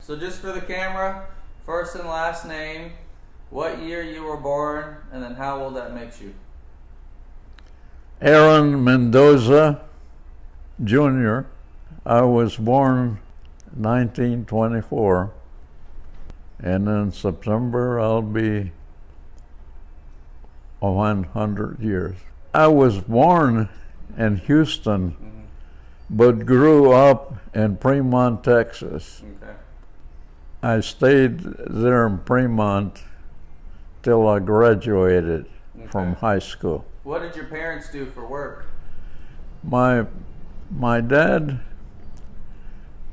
So just for the camera, first and last name, what year you were born, and then how old that makes you. Aaron Mendoza, Jr. I was born 1924, and in September I'll be 100 years. I was born in Houston, but grew up in Premont, Texas. Okay. I stayed there in Premont till I graduated from high school. What did your parents do for work? My dad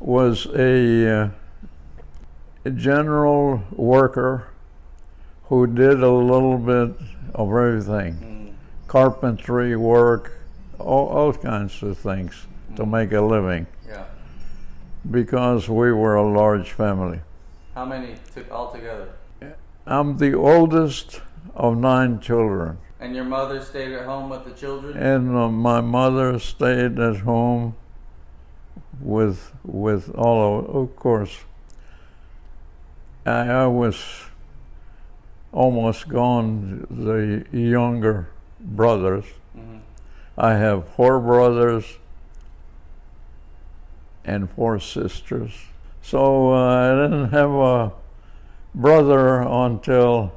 was a general worker who did a little bit of everything. Carpentry work, all kinds of things to make a living. Yeah. Because we were a large family. How many altogether? I'm the oldest of 9 children. And your mother stayed at home with the children? And my mother stayed at home with all of course. I was almost gone, the younger brothers. I have 4 brothers and 4 sisters. So I didn't have a brother until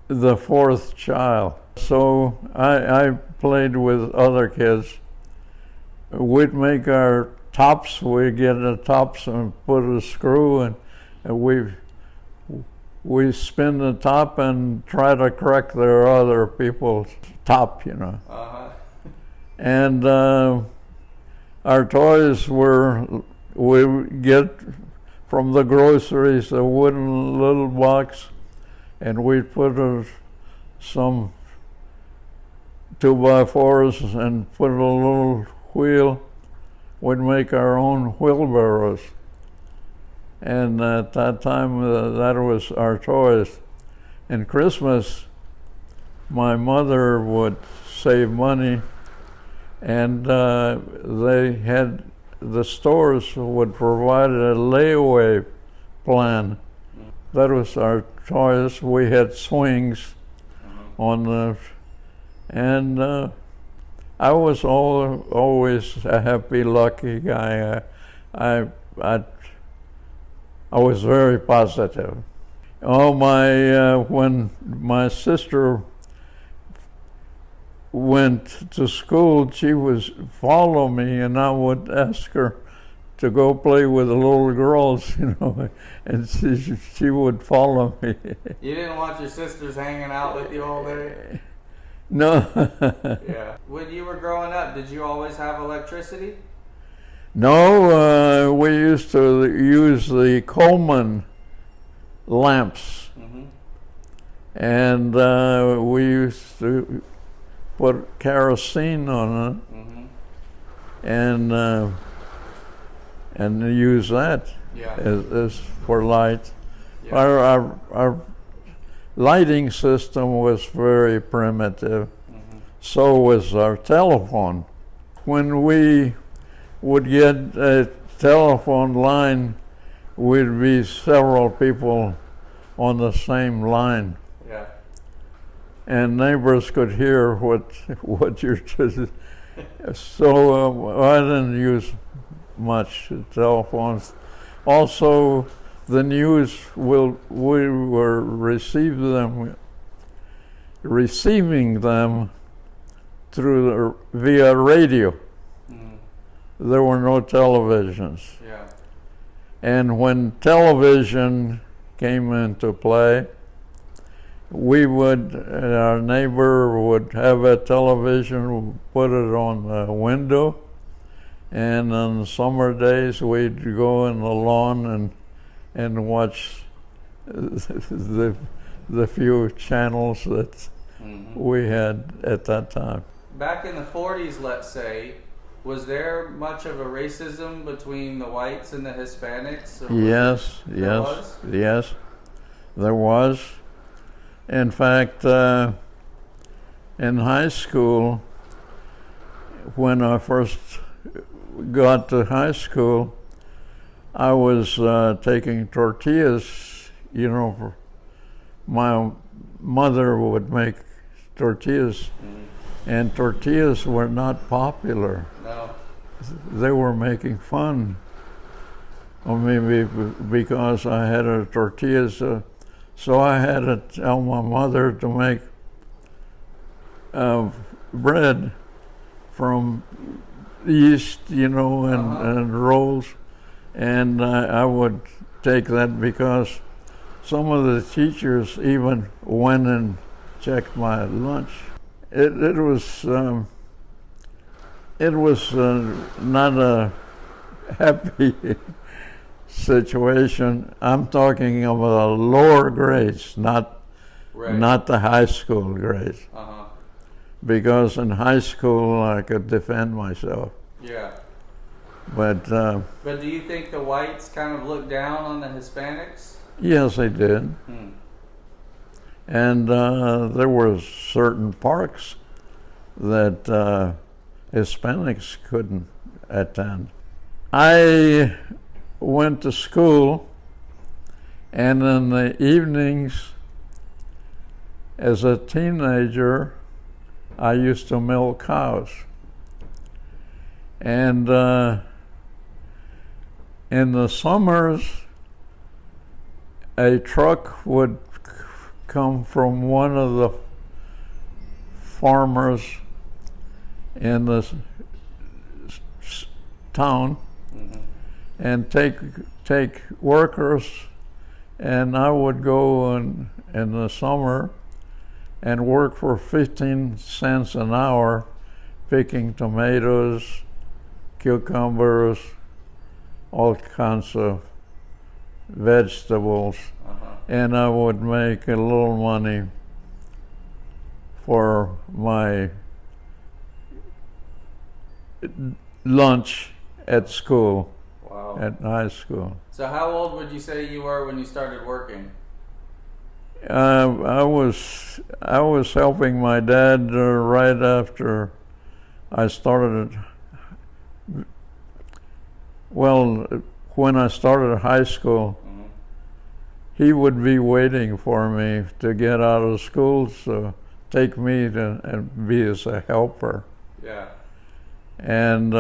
the 4th child. So I played with other kids. We'd make our tops, we'd get the tops and put a screw, and we spin the top and try to correct their other people's top, you know. And our toys were, we get from the groceries a wooden little box, and we'd put some 2x4s and put a little wheel. We'd make our own wheelbarrows. And at that time, that was our toys. And Christmas, my mother would save money, and the stores would provide a layaway plan. That was our toys. We had swings on and I was always a happy-lucky guy. I was very positive. When my sister went to school, she would follow me, and I would ask her to go play with the little girls, you know, and she would follow me. You didn't want your sisters hanging out with you all day? No. Yeah. When you were growing up, did you always have electricity? No, we used to use the Coleman lamps, and we used to put kerosene on it, and use that as for light. Yeah. Our lighting system was very primitive. So was our telephone. When we would get a telephone line, we'd be several people on the same line. Yeah. And neighbors could hear what you're doing. So I didn't use much telephones. Also, the news we were receiving them via radio. There were no televisions. Yeah. And when television came into play, our neighbor would have a television, put it on the window, and on summer days we'd go in the lawn and watch the few channels that we had at that time. Back in the 40s, let's say, was there much of a racism between the whites and the Hispanics? Yes, there was. In fact, in high school, when I first got to high school, I was taking tortillas, you know, my mother would make tortillas, and tortillas were not popular. No. They were making fun of me because I had a tortillas, so I had to tell my mother to make bread from yeast, you know, and rolls, and I would take that because some of the teachers even went and checked my lunch. It was not a happy situation. I'm talking of the lower grades, not the high school grades. Because in high school I could defend myself. Yeah. But do you think the whites kind of looked down on the Hispanics? Yes, they did. And there were certain parks that Hispanics couldn't attend. I went to school, and in the evenings, as a teenager, I used to milk cows. And in the summers, a truck would come from one of the farmers in the town and take workers, and I would go in the summer and work for 15 cents an hour picking tomatoes, cucumbers, all kinds of vegetables, and I would make a little money for my lunch at school. Wow. At high school. So how old would you say you were when you started working? I was helping my dad right after I started. Well, when I started high school, he would be waiting for me to get out of school, so take me to and be as a helper. Yeah. And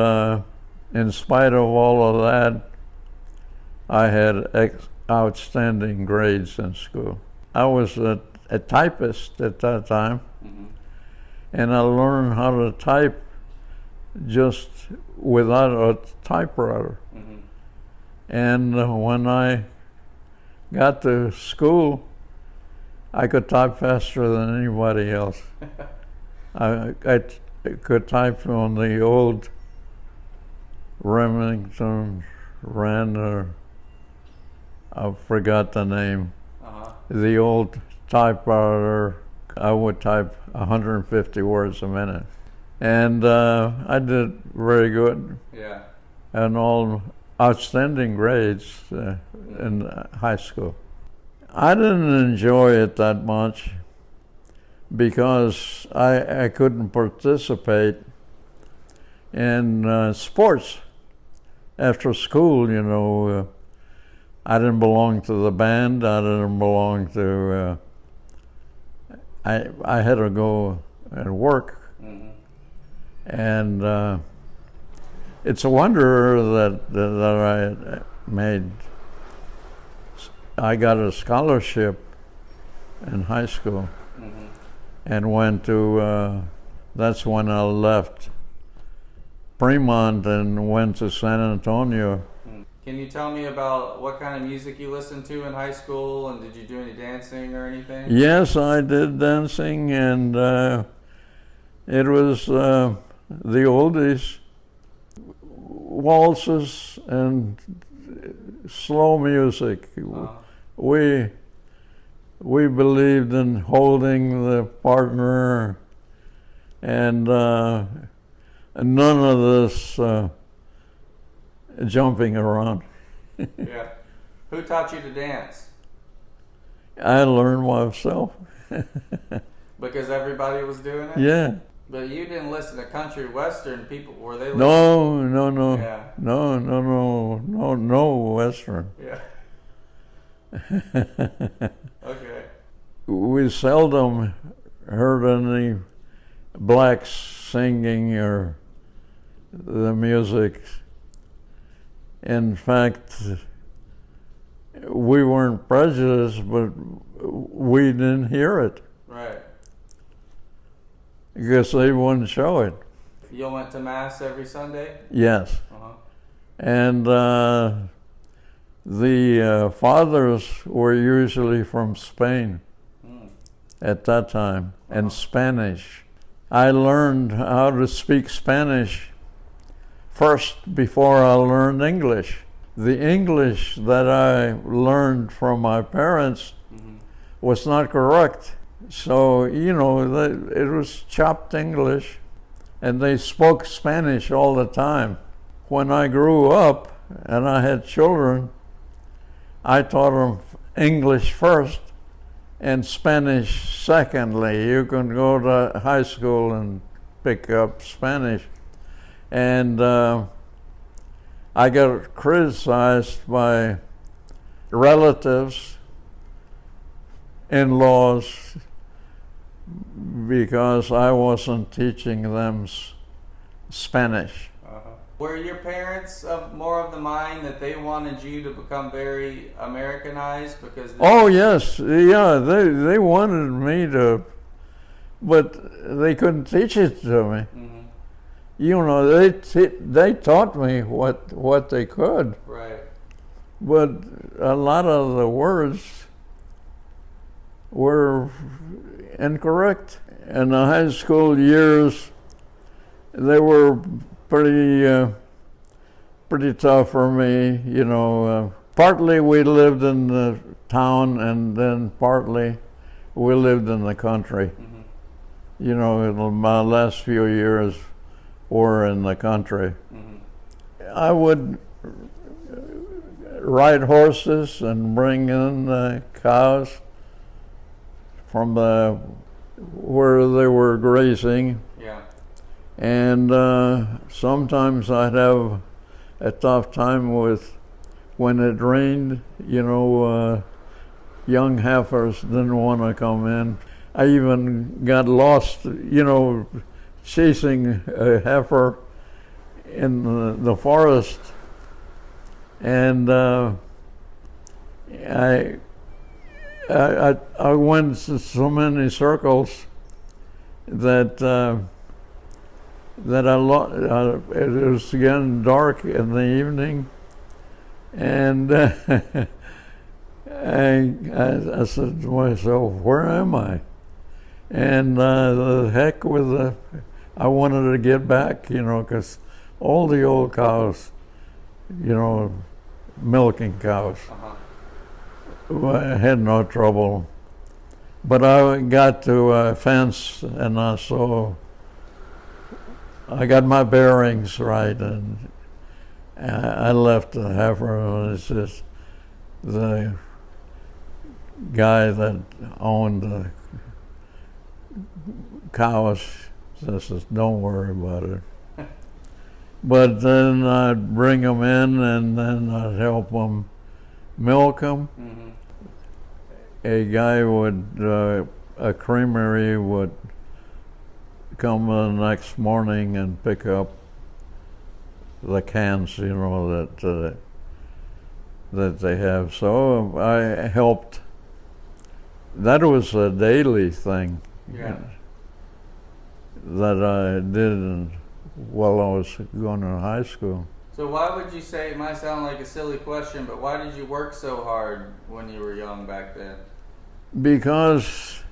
in spite of all of that, I had outstanding grades in school. I was a typist at that time, and I learned how to type just without a typewriter. And when I got to school, I could type faster than anybody else. I could type on the old Remington I forgot the name. The old typewriter, I would type 150 words a minute. And I did very good. Yeah. And all outstanding grades in high school. I didn't enjoy it that much because I couldn't participate in sports after school, you know. I didn't belong to the band. I didn't belong to. I had to go and work, and it's a wonder that I made. I got a scholarship in high school, and went to. That's when I left Premont and went to San Antonio. Can you tell me about what kind of music you listened to in high school, and did you do any dancing or anything? Yes, I did dancing, and it was the oldies, waltzes and slow music. We believed in holding the partner, and none of this jumping around. Yeah. Who taught you to dance? I learned myself. Because everybody was doing it? Yeah. But you didn't listen to country western people, were they? No. Yeah. No Western. Yeah. Okay. We seldom heard any blacks singing or the music. In fact, we weren't prejudiced, but we didn't hear it. Right. Because they wouldn't show it. You went to Mass every Sunday? Yes. Uh-huh. And the fathers were usually from Spain at that time, and Spanish. I learned how to speak Spanish first before I learned English. The English that I learned from my parents was not correct. So, you know, it was chopped English, and they spoke Spanish all the time. When I grew up and I had children, I taught them English first and Spanish secondly. You can go to high school and pick up Spanish. And I got criticized by relatives, in-laws, because I wasn't teaching them Spanish. Were your parents more of the mind that they wanted you to become very Americanized? Because oh yes, yeah, they wanted me to, but they couldn't teach it to me. Mm-hmm. You know, they taught me what they could. Right. But a lot of the words were incorrect. In the high school years, they were pretty tough for me, you know. Partly we lived in the town, and then partly we lived in the country. Mm-hmm. You know, my last few years were in the country. Mm-hmm. I would ride horses and bring in the cows from where they were grazing. Yeah. And sometimes I'd have a tough time with when it rained, you know, young heifers didn't want to come in. I even got lost, you know, chasing a heifer in the forest. And I went so many circles that it was getting dark in the evening, and I said to myself, where am I? And the heck with I wanted to get back, you know, because all the old cows, you know, milking cows, I had no trouble. But I got to a fence, and I saw, I got my bearings right, and I left the heifer, and it's just the guy that owned the cows says, don't worry about it. But then I'd bring them in, and then I'd help them milk them. Mm-hmm. A guy would, a creamery would come the next morning and pick up the cans, you know, that they have. So I helped. That was a daily thing. Yeah. That I did while I was going to high school. So why would you say, it might sound like a silly question, but why did you work so hard when you were young back then? Because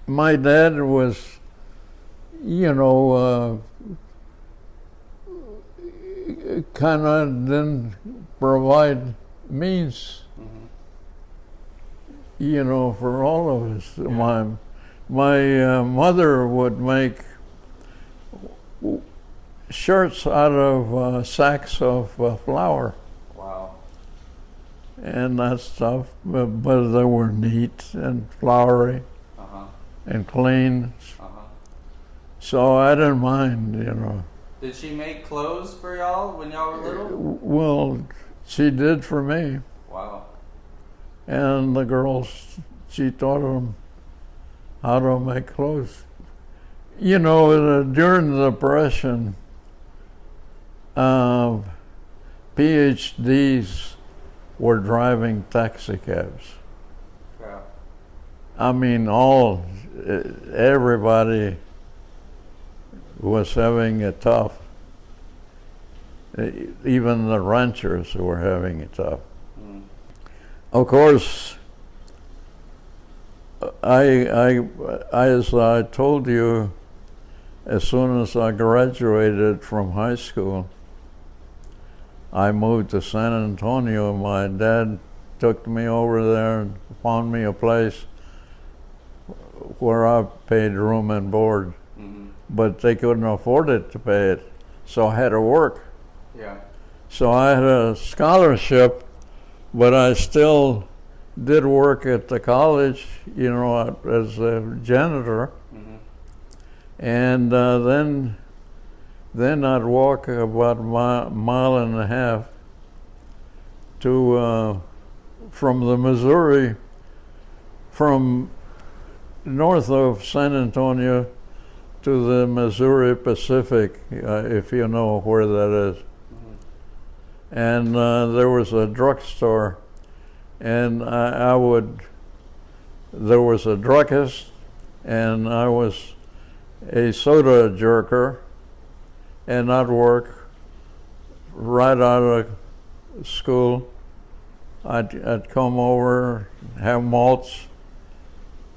my dad was, you know, kind of didn't provide means, you know, for all of us. Yeah. My mother would make shirts out of sacks of flour. Wow. And that stuff, but they were neat and flowery and clean. So I didn't mind, you know. Did she make clothes for y'all when y'all were little? Well, she did for me. Wow. And the girls, she taught them how to make clothes. You know, during the Depression, PhDs were driving taxi cabs. Yeah. I mean, everybody was having it tough. Even the ranchers were having it tough. Mm. Of course, as I told you, as soon as I graduated from high school, I moved to San Antonio. My dad took me over there and found me a place where I paid room and board. Mm-hmm. But they couldn't afford it to pay it, so I had to work. Yeah. So I had a scholarship, but I still did work at the college, you know, as a janitor. Mm-hmm. And then I'd walk about a mile and a half to from the Missouri, from north of San Antonio to the Missouri Pacific, if you know where that is. Mm-hmm. And there was a drugstore, and there was a druggist, and I was a soda jerker, and I'd work right out of school. I'd come over, have malts,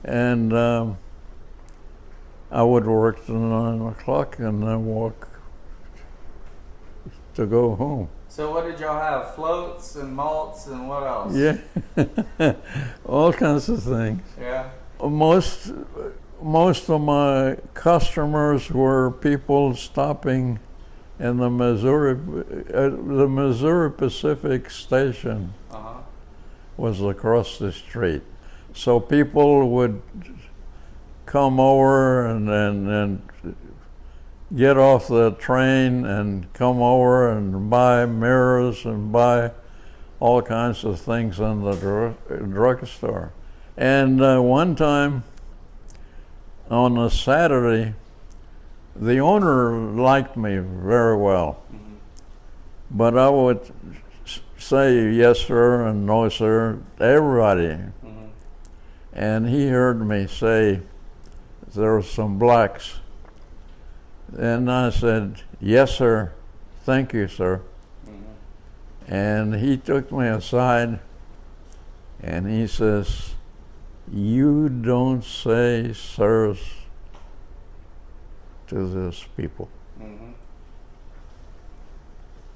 and I would work till 9 o'clock and then walk to go home. So what did y'all have? Floats and malts and what else? Yeah, all kinds of things. Yeah. Most of my customers were people stopping in the Missouri Pacific station. Uh-huh. Was across the street. So people would come over and get off the train and come over and buy mirrors and buy all kinds of things in the drugstore. And one time on a Saturday, the owner liked me very well. Mm-hmm. But I would say yes sir and no sir to everybody. Mm-hmm. And he heard me say there were some blacks. And I said, yes sir, thank you sir. Mm-hmm. And he took me aside and he says, you don't say sirs to these people. Mm-hmm.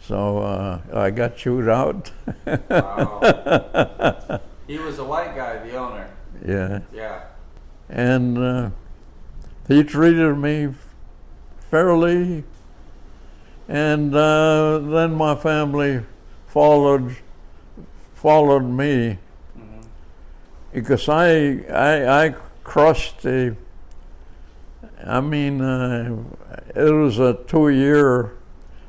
So I got chewed out. Wow. He was a white guy, the owner. Yeah. Yeah. And he treated me fairly. And then my family followed me. Mm-hmm. Because I crushed it was a 2-year,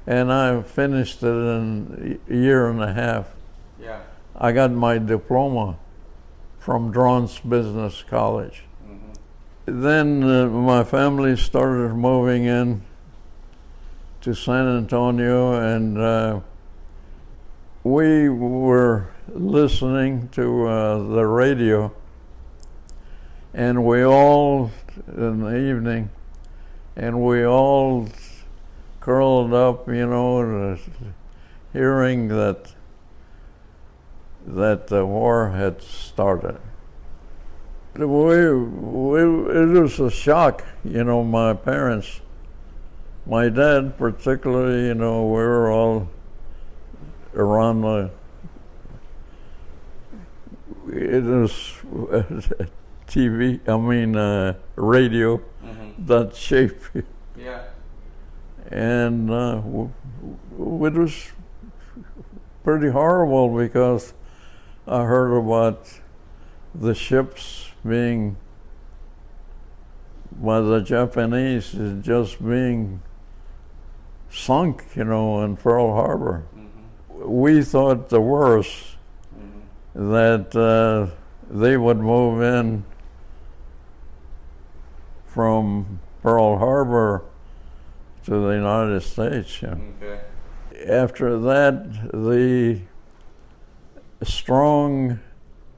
and I finished it in a year and a half. Yeah. I got my diploma from Drons Business College. Mm-hmm. Then my family started moving in to San Antonio, and we were listening to the radio, and we all, in the evening, and we all curled up, you know, hearing that the war had started. It was a shock, you know, my parents, my dad particularly, you know, we were all around it was radio, mm-hmm. that shape. Yeah. And it was pretty horrible because I heard about the ships being by the Japanese as just being sunk, in Pearl Harbor. We thought the worst, that they would move in from Pearl Harbor to the United States. Okay. After that, the strong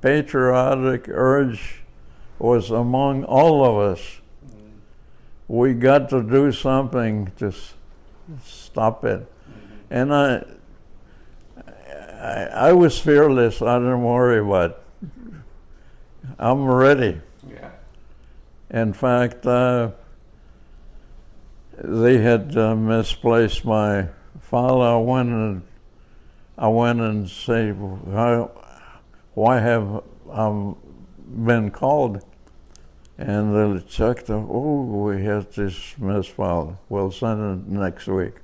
patriotic urge was among all of us. We got to do something to stop it. And I was fearless. I didn't worry about it. I'm ready. Yeah. In fact, they had misplaced my file. I went and said, why have I been called? And they checked, we have this misfiled. We'll send it next week.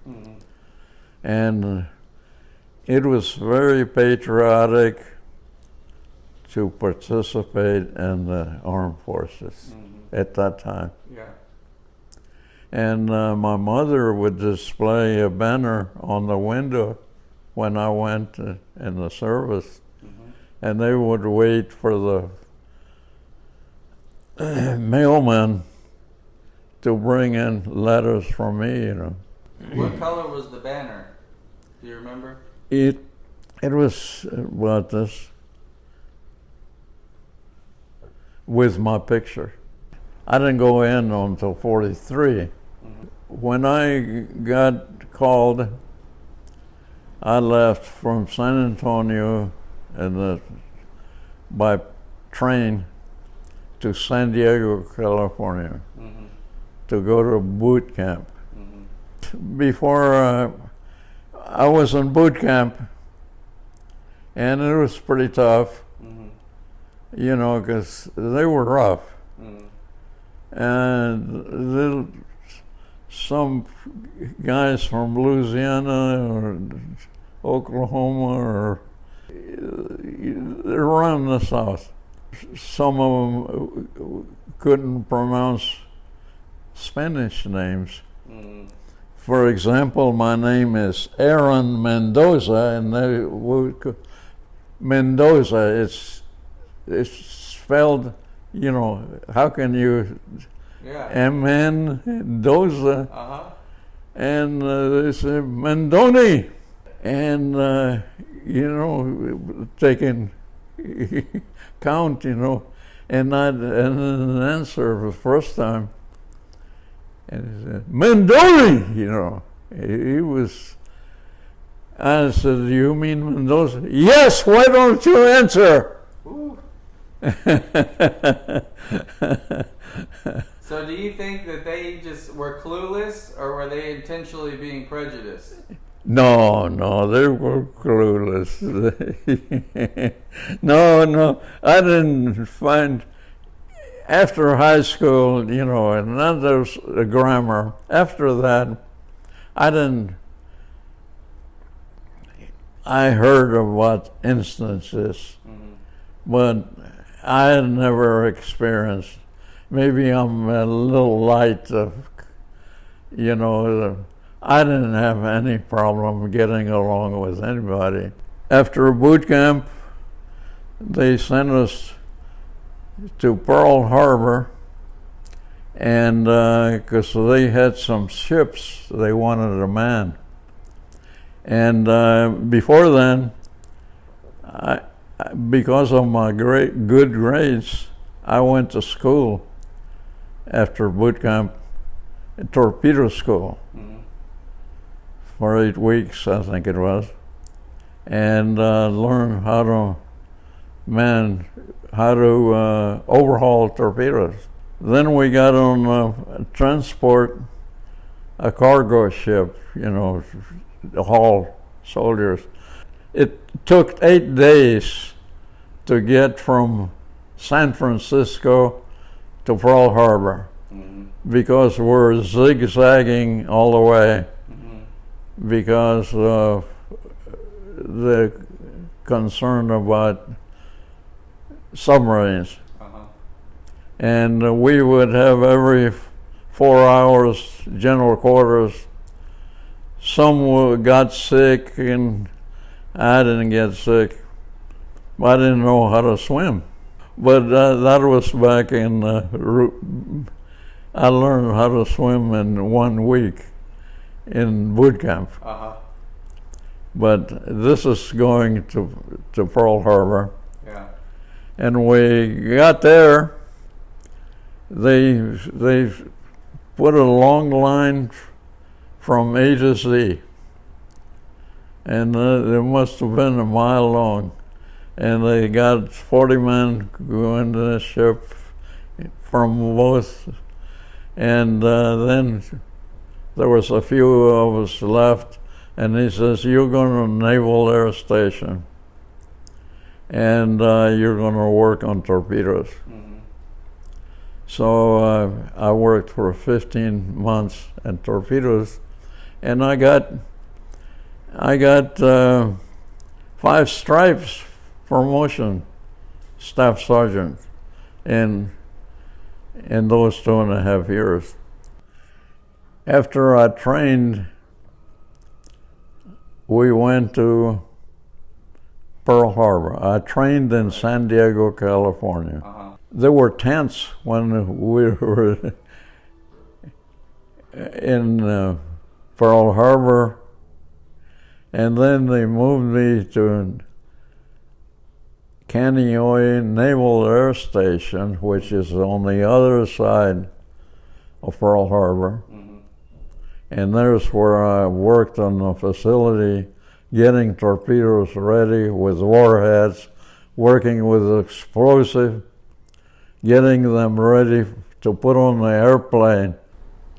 And it was very patriotic to participate in the armed forces at that time. Yeah. And my mother would display a banner on the window when I went in the service, and they would wait for the mailman to bring in letters from me, What color was the banner? Do you remember? It was about this, with my picture. I didn't go in until 43. When I got called, I left from San Antonio by train to San Diego, California, to go to boot camp. Before I was in boot camp, and it was pretty tough, because they were rough. And some guys from Louisiana or Oklahoma or around the South, some of them couldn't pronounce Spanish names. For example, my name is Aaron Mendoza, and Mendoza, it's spelled, how can you, M-N, Mendoza, and they say Mendoni, and, taking count, and an answer the first time, and he said, Mendoni, he was, I said, do you mean Mendoza? Yes, why don't you answer? So do you think that they just were clueless, or were they intentionally being prejudiced? No, they were clueless. No, I didn't find, after high school, and then there's grammar. After that, I heard of what instances, but I had never experienced. Maybe I'm a little light of, I didn't have any problem getting along with anybody. After boot camp, they sent us to Pearl Harbor, and because they had some ships they wanted to man. And before then, because of my good grades, I went to school after boot camp, torpedo school, for 8 weeks, I think it was, and learned how to overhaul torpedoes. Then we got on transport a cargo ship, to haul soldiers. It took 8 days to get from San Francisco to Pearl Harbor, because we're zigzagging all the way, because of the concern about submarines. And we would have every 4 hours, general quarters. Some got sick, and I didn't get sick. I didn't know how to swim. But that was back in, I learned how to swim in 1 week in boot camp. But this is going to Pearl Harbor. Yeah. And we got there, they put a long line from A to Z. And it must have been a mile long. And they got 40 men going to the ship from both. And then there was a few of us left, and he says, "You're going to Naval Air Station, and you're going to work on torpedoes." Mm-hmm. So I worked for 15 months at torpedoes, and I got 5 stripes promotion, staff sergeant, in those 2.5 years. After I trained, we went to Pearl Harbor. I trained in San Diego, California. There were tents when we were in Pearl Harbor, and then they moved me to Kaneohe Naval Air Station, which is on the other side of Pearl Harbor. Mm-hmm. And there's where I worked on the facility, getting torpedoes ready with warheads, working with explosive, getting them ready to put on the airplane.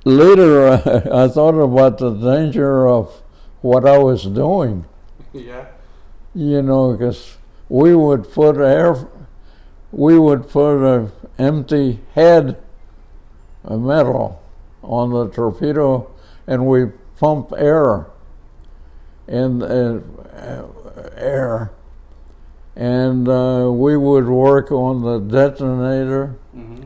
Later, I thought about the danger of what I was doing. Yeah. You know, because we would put an empty head of metal on the torpedo, and we pump air and we would work on the detonator, mm-hmm.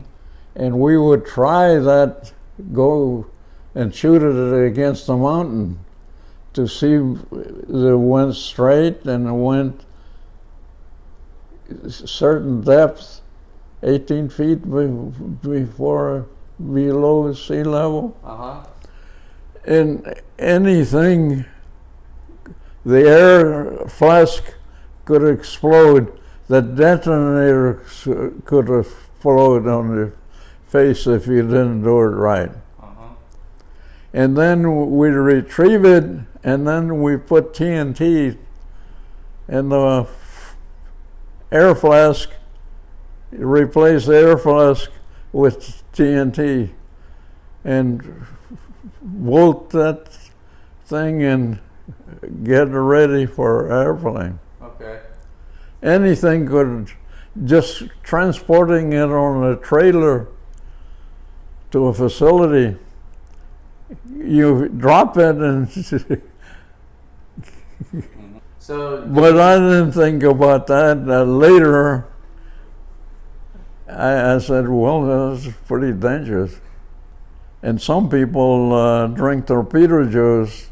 and we would try that, go and shoot it against the mountain to see if it went straight and it went certain depth, 18 feet below sea level. And anything, the air flask could explode, the detonator could explode on the face if you didn't do it right. And then we'd retrieve it, and then we put TNT in the air flask, replace the air flask with TNT, and bolt that thing and get ready for airplane. Okay. Anything could, just transporting it on a trailer to a facility, you drop it and So, but I didn't think about that. Later, I said, well, that's pretty dangerous. And some people drink torpedo juice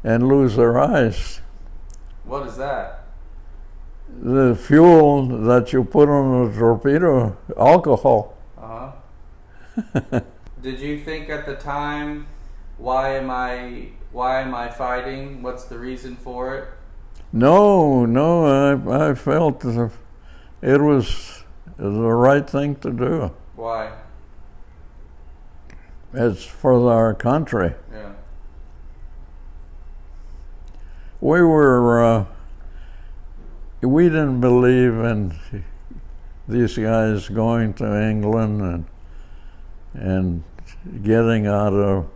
and lose their eyes. What is that? The fuel that you put on a torpedo, alcohol. Did you think at the time, why am I fighting? What's the reason for it? No, I felt it was the right thing to do. Why? It's for our country. Yeah. We didn't believe in these guys going to England and getting out of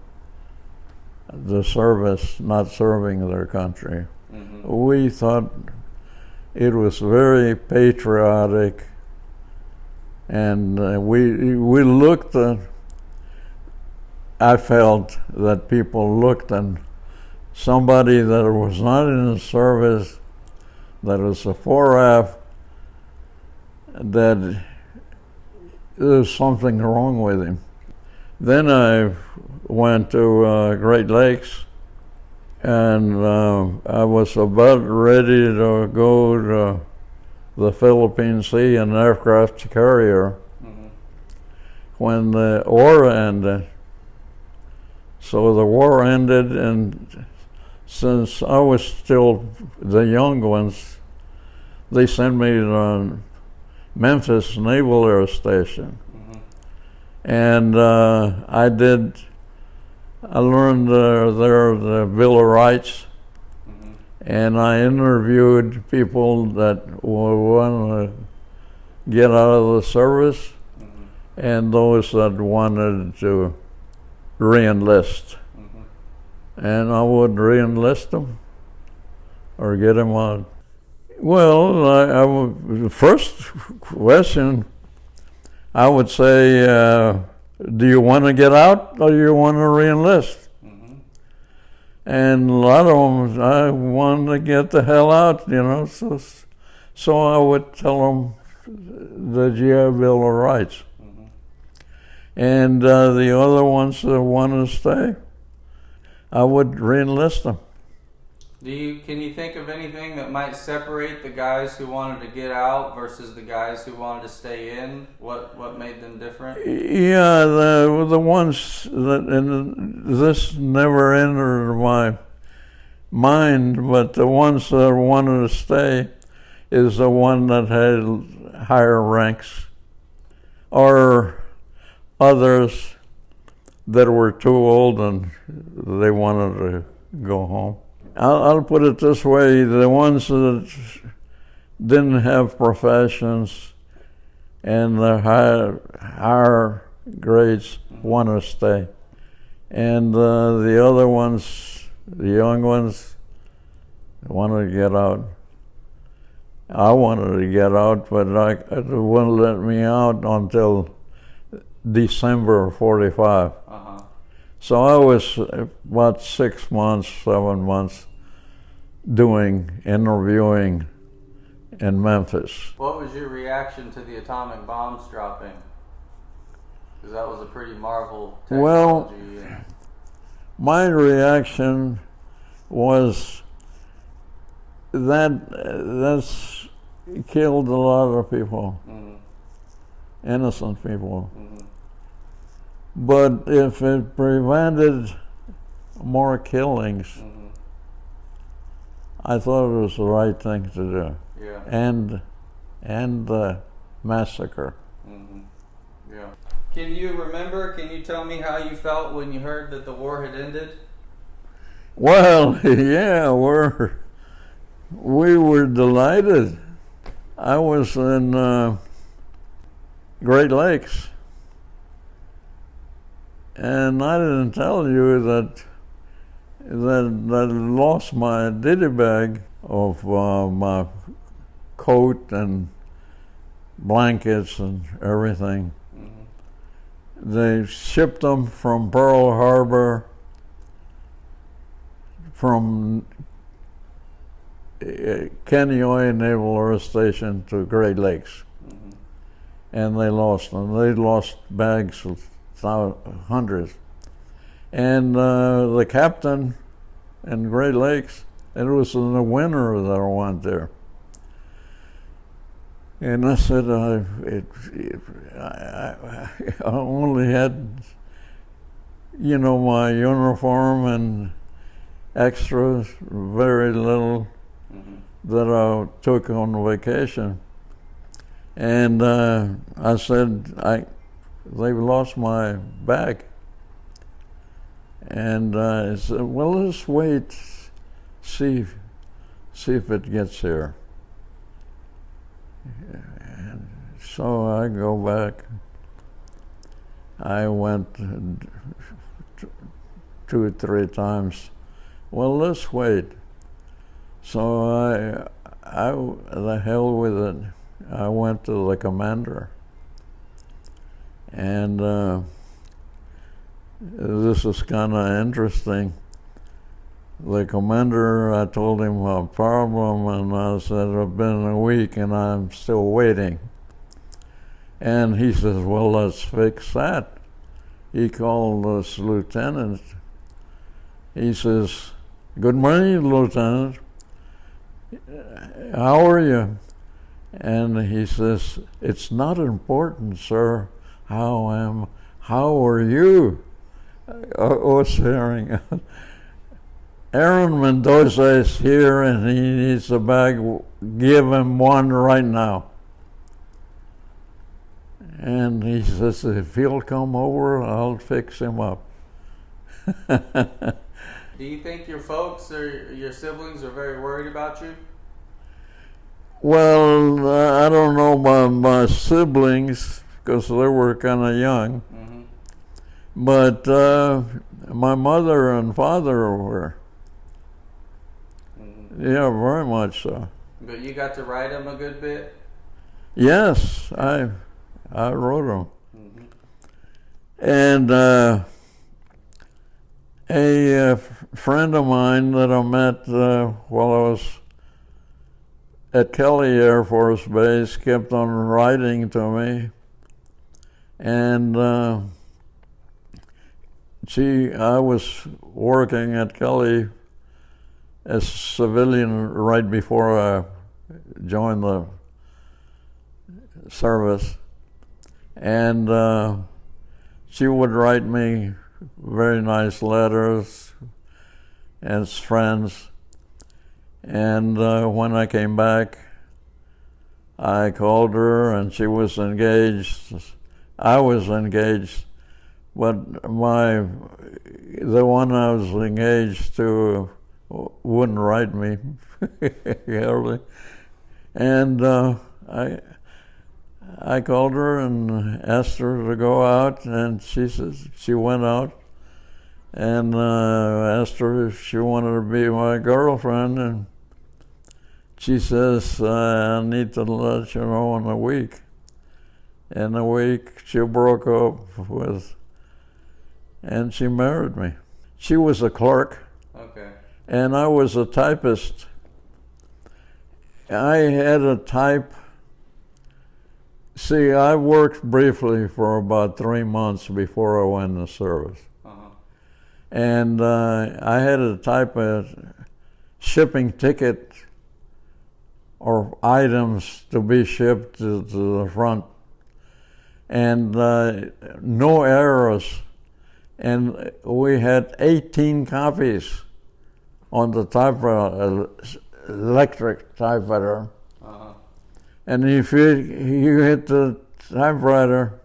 the service, not serving their country. Mm-hmm. We thought it was very patriotic, and we looked at, I felt that people looked at somebody that was not in the service, that was a 4F, that there's something wrong with him. Then I went to Great Lakes, and I was about ready to go to the Philippine Sea in an aircraft carrier when the war ended. So the war ended, and since I was still the young ones, they sent me to Memphis Naval Air Station. And I learned there the Bill of Rights, and I interviewed people that wanted to get out of the service, and those that wanted to re-enlist. And I would re-enlist them or get them out. Well, the first question, I would say, do you want to get out or do you want to re-enlist? And a lot of them, I wanted to get the hell out, so I would tell them the GI Bill of Rights. And the other ones that wanted to stay, I would re-enlist them. Can you think of anything that might separate the guys who wanted to get out versus the guys who wanted to stay in? What made them different? Yeah, the ones that, and this never entered my mind, but the ones that wanted to stay is the one that had higher ranks, or others that were too old and they wanted to go home. I'll put it this way, the ones that didn't have professions and the higher grades want to stay. And the other ones, the young ones, wanted to get out. I wanted to get out, but it wouldn't let me out until December of 45. So I was about 6 months, 7 months interviewing in Memphis. What was your reaction to the atomic bombs dropping? Because that was a pretty marvel technology. Well, my reaction was that's killed a lot of people, innocent people. But if it prevented more killings, I thought it was the right thing to do. Yeah. And the massacre. Yeah. Can you tell me how you felt when you heard that the war had ended? Well, yeah, we were delighted. I was in Great Lakes. And I didn't tell you that I lost my ditty bag of my coat and blankets and everything. They shipped them from Pearl Harbor, from Kenyoy Naval Air Station to Great Lakes. And they lost them. They lost bags of hundreds. And the captain in Great Lakes, it was in the winter that I went there. And I said, I only had, my uniform and extras, very little that I took on vacation. And I said, they've lost my bag. And I said, well, let's wait, see if it gets here. And so I go back. I went 2 or 3 times. Well, let's wait. So I the hell with it. I went to the commander. And this is kind of interesting. The commander, I told him a problem, and I said, it's been a week and I'm still waiting. And he says, well, let's fix that. he called us lieutenant. He says, "Good morning, Lieutenant. How are you?" And he says, "It's not important, sir, how I am. How are you?" I was hearing, "Aaron Mendoza is here and he needs a bag. Give him one right now." And he says, "If he'll come over, I'll fix him up." Do you think your folks or your siblings are very worried about you? Well, I don't know about my siblings because they were kind of young. Mm-hmm. But my mother and father were. Mm-hmm. Yeah, very much so. But you got to write them a good bit? Yes, I wrote them. Mm-hmm. And a friend of mine that I met while I was at Kelly Air Force Base kept on writing to me. And I was working at Kelly as a civilian right before I joined the service. And she would write me very nice letters as friends. And when I came back, I called her and she was engaged. I was engaged, but the one I was engaged to wouldn't write me hardly. And I called her and asked her to go out, and she says she went out, and asked her if she wanted to be my girlfriend, and she says, "I need to let you know in a week." In a week, she broke up with, and she married me. She was a clerk, okay, and I was a typist. I had a type. See, I worked briefly for about 3 months before I went into service. uh-huh. And I had to type a shipping ticket or items to be shipped to the front. And no errors. And we had 18 copies on the typewriter, electric typewriter. Uh-huh. And if you hit the typewriter,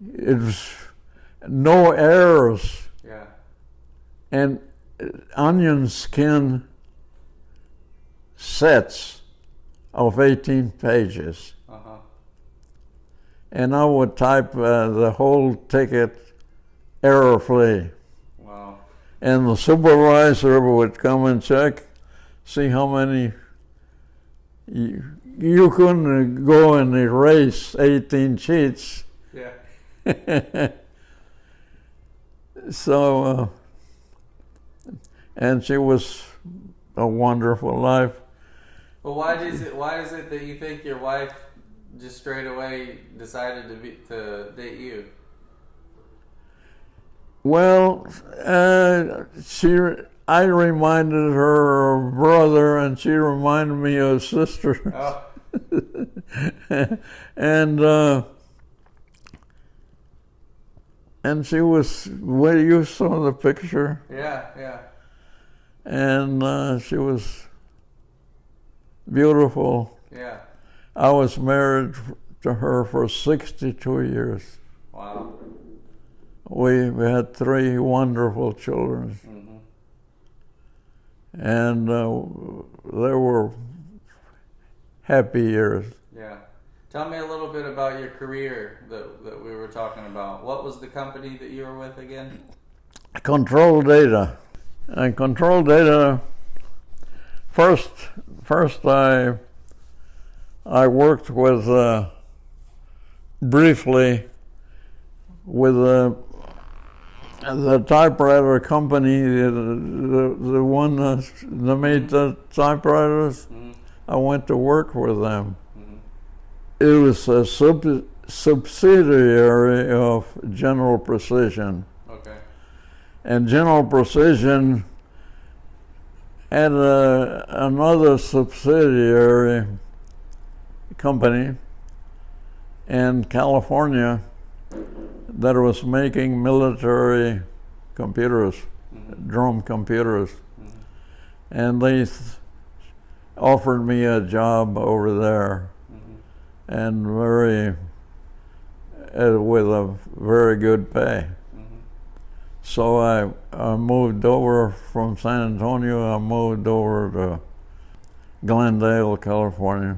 it was no errors. Yeah. And onion skin sets of 18 pages. Uh-huh. And I would type the whole ticket error-free. Wow. And the supervisor would come and check, see how many. You couldn't go and erase 18 sheets. Yeah. So, and she was a wonderful life. Well, why is it that you think your wife just straight away decided to date you? Well, I reminded her of brother, and she reminded me of sister. Oh. And she was, well, you saw the picture. Yeah, yeah. And she was beautiful. Yeah. I was married to her for 62 years. Wow. We had 3 wonderful children. Mm-hmm. And they were happy years. Yeah. Tell me a little bit about your career that we were talking about. What was the company that you were with again? Control data. And control data, first I worked with, briefly, with the typewriter company, the one that made the typewriters. Mm-hmm. I went to work with them. Mm-hmm. It was a subsidiary of General Precision. Okay. And General Precision had another subsidiary company in California that was making military computers, drum computers. And they offered me a job over there, and with a very good pay. So I moved over from San Antonio. I moved over to Glendale, California.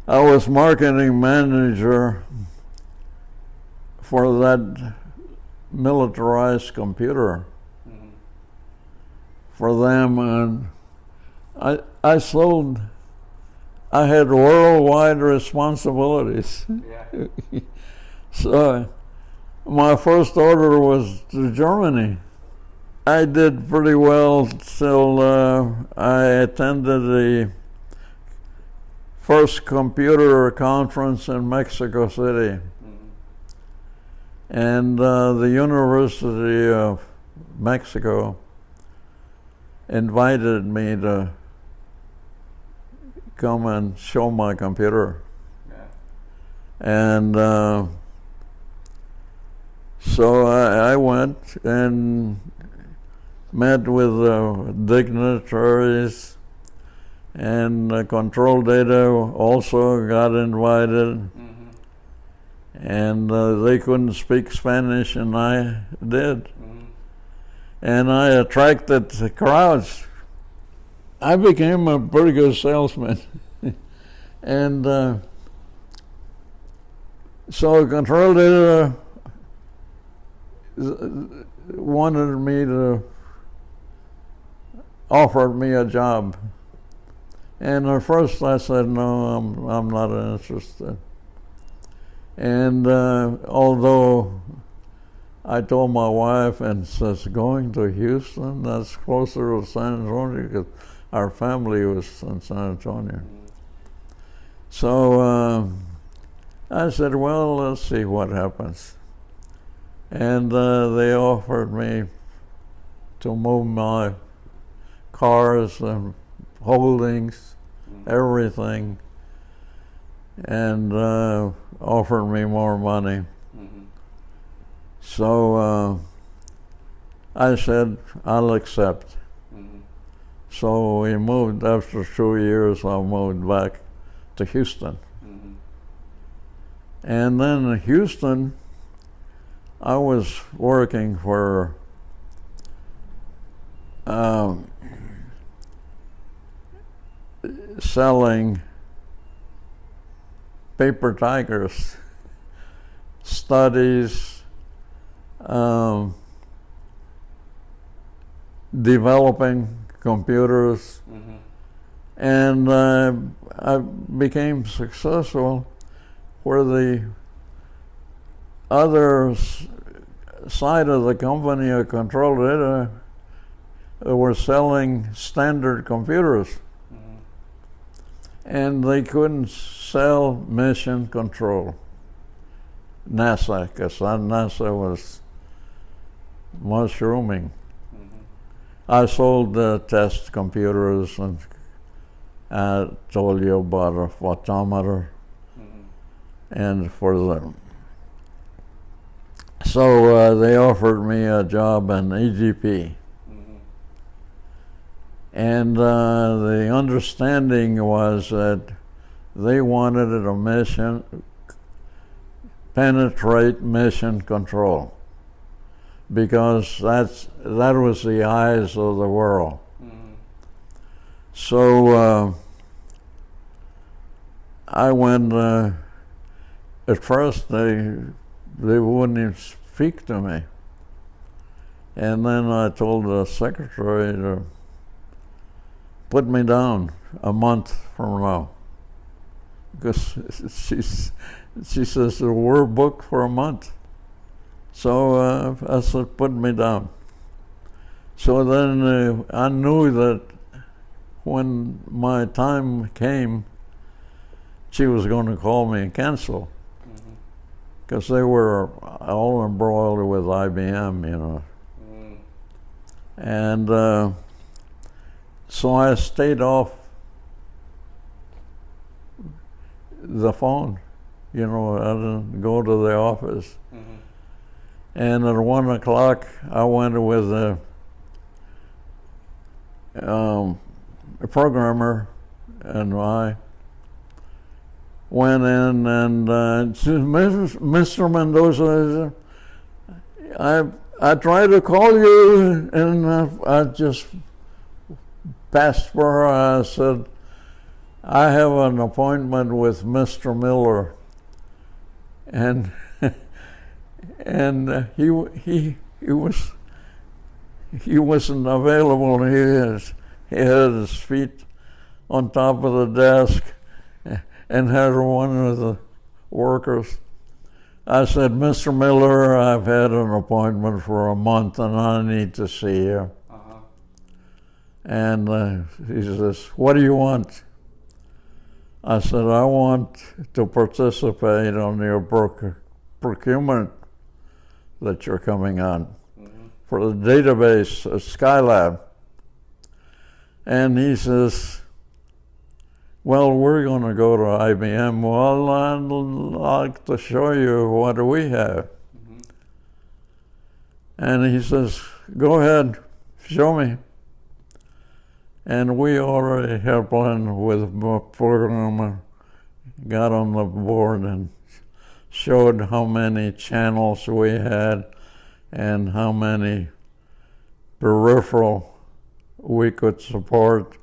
I was marketing manager for that militarized computer for them, and I sold. I had worldwide responsibilities. Yeah. So my first order was to Germany. I did pretty well till I attended the first computer conference in Mexico City. And the University of Mexico invited me to come and show my computer. Yeah. And so I went and met with dignitaries, and Control Data also got invited. And they couldn't speak Spanish, and I did. And I attracted the crowds. I became a pretty good salesman. And so Control Data wanted me to offer me a job. And at first I said, no, I'm not interested. And although I told my wife, and says, going to Houston, that's closer to San Antonio, because our family was in San Antonio. So I said, well, let's see what happens. And they offered me to move my cars and holdings, everything, and offered me more money. So I said, I'll accept. So we moved, after 2 years, I moved back to Houston. And then in Houston, I was working for selling paper tigers, studies, developing computers, and I became successful where the other side of the company, a Control Data, were selling standard computers. And they couldn't sell mission control. NASA, because NASA was mushrooming. I sold test computers, and I told you about a photometer, and for them. So they offered me a job in EGP. And the understanding was that they wanted a mission, penetrate mission control, because that was the eyes of the world. So I went, at first they wouldn't even speak to me. And then I told the secretary to put me down a month from now, because she says, we're booked for a month. So I said, put me down. So then I knew that when my time came, she was going to call me and cancel. because they were all embroiled with IBM, you know. And so I stayed off the phone, you know. I didn't go to the office. And at 1 o'clock, I went with a programmer, and I went in and said, Mr. Mendoza, I tried to call you, and I just passed for her. I said, I have an appointment with Mr. Miller, and and he wasn't available. He had his feet on top of the desk and had one of the workers. I said, Mr. Miller, I've had an appointment for a month and I need to see you. And he says, what do you want? I said, I want to participate on your procurement that you're coming on for the database at Skylab. And he says, well, we're going to go to IBM. Well, I'd like to show you what do we have. And he says, go ahead, show me. And we already had a plan with a programmer, got on the board and showed how many channels we had and how many peripheral we could support.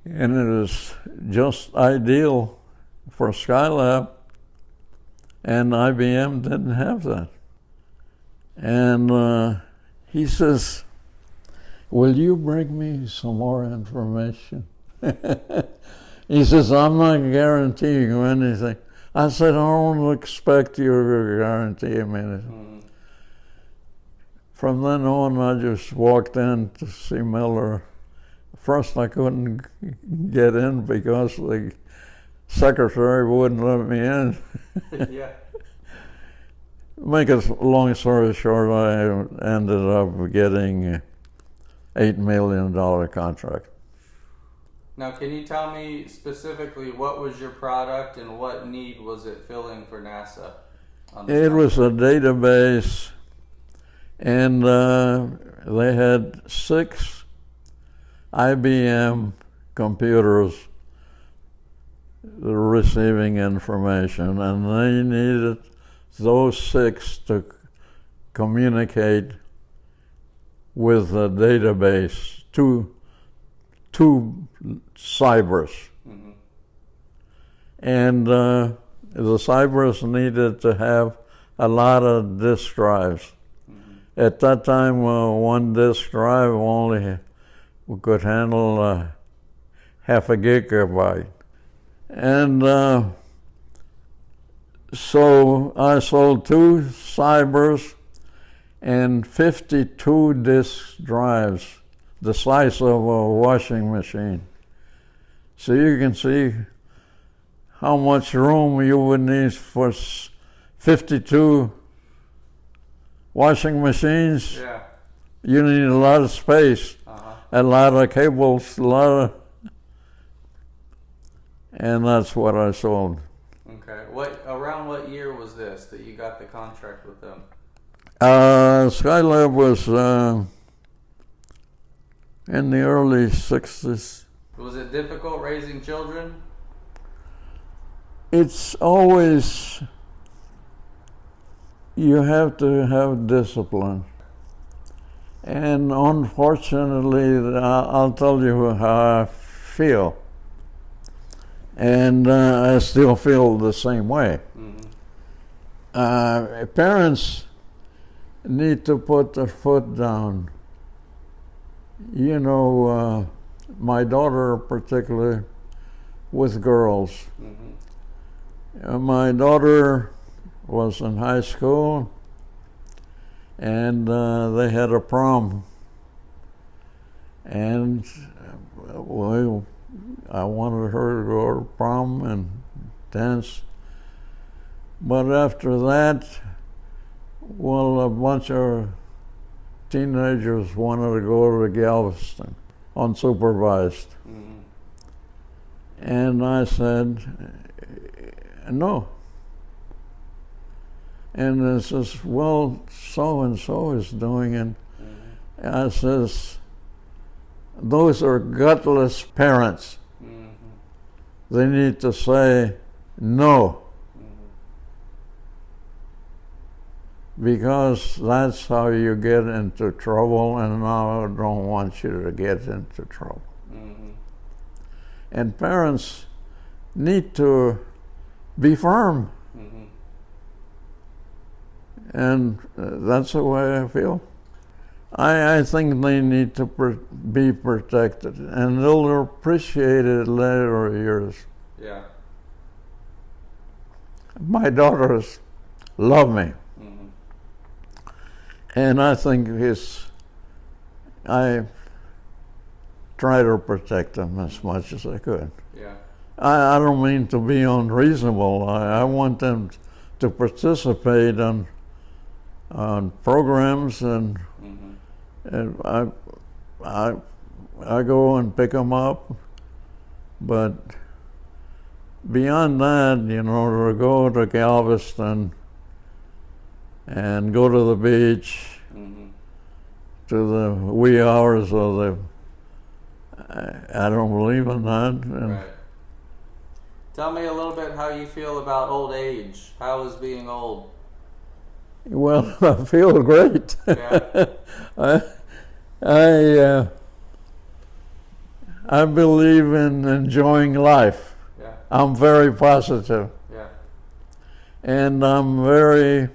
And it is just ideal for Skylab, and IBM didn't have that. And he says, will you bring me some more information? He says, I'm not guaranteeing you anything. I said, I don't expect you to guarantee me anything. From then on, I just walked in to see Miller. First, I couldn't get in because the secretary wouldn't let me in. Yeah. Make a long story short, I ended up getting an $8 million contract. Now, can you tell me specifically what was your product and what need was it filling for NASA? It was a database, and they had 6 IBM computers receiving information, and they needed those 6 to communicate with the database, two cybers. And the cybers needed to have a lot of disk drives. At that time, one disk drive only could handle half a gigabyte. And so I sold 2 cybers and 52 disk drives, the size of a washing machine. So you can see how much room you would need for 52 washing machines. Yeah. You need a lot of space, a lot of cables, and that's what I sold. Okay. Around what year was this that you got the contract with them? Skylab was in the early 60s. Was it difficult raising children? It's always, you have to have discipline. And unfortunately, I'll tell you how I feel. And I still feel the same way. Parents need to put their foot down. You know, my daughter particularly, with girls. My daughter was in high school, and they had a prom. And I wanted her to go to prom and dance But after that, well, a bunch of teenagers wanted to go to Galveston unsupervised. Mm-hmm. And I said, no. And it says, well, so-and-so is doing it. Mm-hmm. I says, those are gutless parents. Mm-hmm. They need to say no. Because that's how you get into trouble, and I don't want you to get into trouble. Mm-hmm. And parents need to be firm. Mm-hmm. And that's the way I feel. I think they need to be protected, and they'll appreciate it later years. Yeah. My daughters love me. And I think I try to protect them as much as I could. Yeah. I don't mean to be unreasonable. I want them to participate on programs, and, mm-hmm. and I go and pick them up. But beyond that, to go to Galveston and go to the beach, mm-hmm. to the wee hours of I don't believe in that. And right. Tell me a little bit how you feel about old age. How is being old? Well, I feel great. Yeah. I believe in enjoying life. Yeah. I'm very positive. Yeah. And I'm very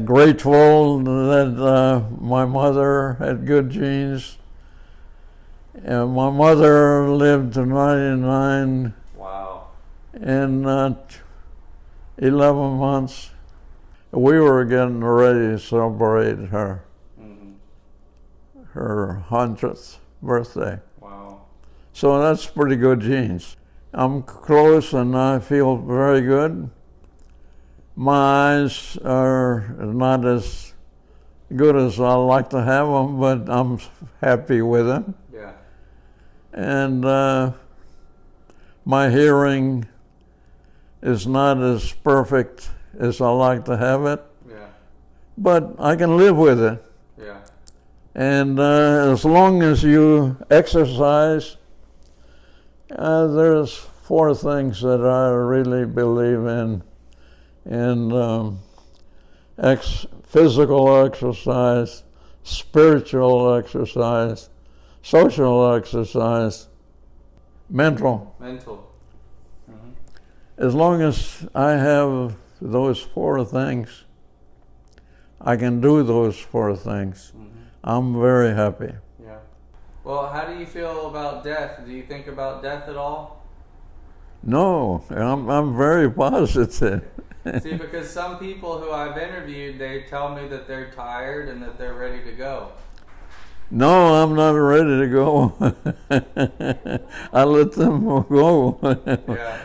grateful that my mother had good genes. And my mother lived to 99. Wow. In 11 months. We were getting ready to celebrate her, mm-hmm. her 100th birthday. Wow. So that's pretty good genes. I'm close and I feel very good. My eyes are not as good as I like to have them, but I'm happy with them. Yeah. And my hearing is not as perfect as I like to have it. Yeah. But I can live with it. Yeah. And as long as you exercise, there's 4 things that I really believe in. Physical exercise, spiritual exercise, social exercise, mental. Mm-hmm. As long as I have those 4 things, I can do those 4 things. Mm-hmm. I'm very happy. Yeah. Well, how do you feel about death? Do you think about death at all? No, I'm very positive. See, because some people who I've interviewed, they tell me that they're tired and that they're ready to go. No, I'm not ready to go. I let them go. Yeah.